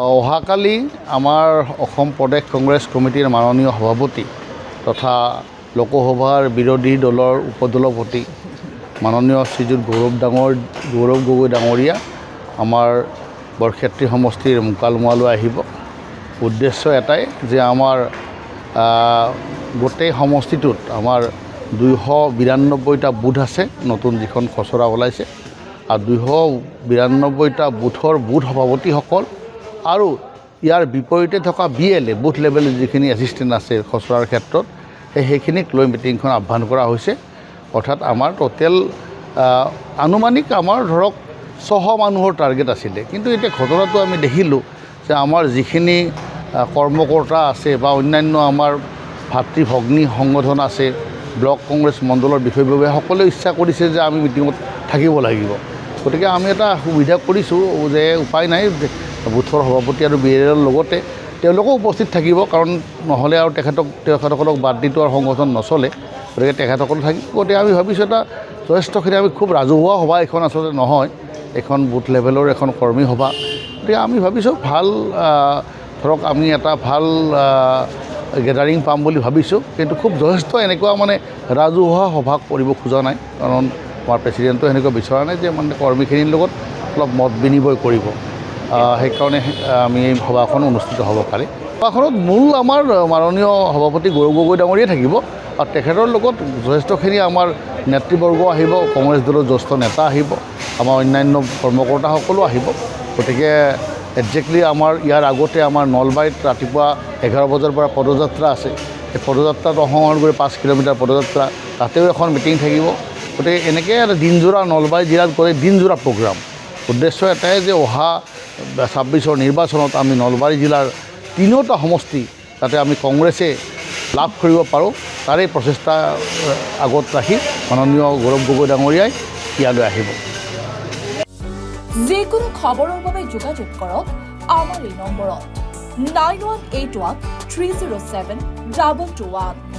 অহাকালি আমাৰ অসম প্ৰদেশ কংগ্ৰেছ কমিটিৰ মাননীয় সভাপতি তথা লোকসভাৰ বিৰোধী দলৰ উপদলপতি মাননীয় শ্ৰীযুত গৌৰৱ গগৈ ডাঙৰীয়া আমাৰ বৰক্ষেত্ৰী সমষ্টিৰ মুকালমুৱালৈ আহিব। উদ্দেশ্য এটাই যে আমাৰ গোটেই সমষ্টিটোত আমাৰ 292টা বুথ আছে, নতুন যিখন খচৰা ওলাইছে, আৰু 292টা বুথৰ বুথ সভাপতিসকল আৰু ইয়াৰ বিপৰীতে থকা BLA বুথ লেভেল যিখিনি এছিষ্টেণ্ট আছে খচৰাৰ ক্ষেত্ৰত সেইখিনিক লৈ মিটিংখন আহ্বান কৰা হৈছে। অৰ্থাৎ আমাৰ টোটেল আনুমানিক আমাৰ ধৰক 600 মানুহৰ টাৰ্গেট আছিলে, কিন্তু এতিয়া ঘটনাটো আমি দেখিলোঁ যে আমাৰ যিখিনি কৰ্মকৰ্তা আছে বা অন্যান্য আমাৰ ভাতৃ ভগ্নী সংগঠন আছে, ব্লক কংগ্ৰেছ মণ্ডলৰ বিষয়ববীয়া সকলোৱে ইচ্ছা কৰিছে যে আমি মিটিঙত থাকিব লাগিব। গতিকে আমি এটা সুবিধা কৰিছোঁ যে উপায় নাই, বুথৰ সভাপতি আৰু BLAৰ লগতে তেওঁলোকো উপস্থিত থাকিব, কাৰণ নহ'লে আৰু তেখেতসকলক বাদ দিটো আৰু সংগঠন নচলে। গতিকে তেখেতসকল থাকিব। গতিকে আমি ভাবিছোঁ এটা যথেষ্টখিনি আমি খুব ৰাজহুৱা সভা এখন আচলতে নহয়, এখন বুথ লেভেলৰ এখন কৰ্মী সভা। গতিকে আমি ভাবিছোঁ ভাল ধৰক আমি এটা ভাল গেডাৰিং পাম বুলি ভাবিছোঁ, কিন্তু খুব যথেষ্ট এনেকুৱা মানে ৰাজহুৱা সভা কৰিব খোজা নাই, কাৰণ আমাৰ প্ৰেচিডেণ্টে এনেকুৱা বিচৰা নাই যে মানে কৰ্মীখিনিৰ লগত অলপ মত বিনিময় কৰিব। সেইকাৰণে আমি এই সভাখন অনুষ্ঠিত হ'ব পাৰে। সভাখনত মূল আমাৰ মাননীয় সভাপতি গৌৰৱ গগৈ ডাঙৰীয়াই থাকিব, আৰু তেখেতৰ লগত যথেষ্টখিনি আমাৰ নেতৃবৰ্গ আহিব, কংগ্ৰেছ দলৰ জ্যেষ্ঠ নেতা আহিব, আমাৰ অন্যান্য কৰ্মকৰ্তাসকলো আহিব। গতিকে একজেক্টলি আমাৰ ইয়াৰ আগতে আমাৰ নলবাৰীত ৰাতিপুৱা 11 বজাৰ পৰা পদযাত্ৰা আছে। এই পদযাত্ৰাত অংশগ্ৰহণ কৰি 5 কিলোমিটাৰ পদযাত্ৰা, তাতেও এখন মিটিং থাকিব। গতিকে এনেকৈ এটা দিনযোৰা নলবাৰী জিলাত গ'লে দিনযোৰা প্ৰগ্ৰাম। উদ্দেশ্য এটাই যে অহা 26ৰ নিৰ্বাচনত আমি নলবাৰী জিলাৰ 3টা সমষ্টি যাতে আমি কংগ্ৰেছে লাভ কৰিব পাৰোঁ, তাৰে প্ৰচেষ্টা আগত ৰাখি মাননীয় গৌৰৱ গগৈ ডাঙৰীয়াই ইয়ালৈ আহিব। যিকোনো খবৰৰ বাবে যোগাযোগ কৰক আমাৰ এই নম্বৰত 9181 307 2221।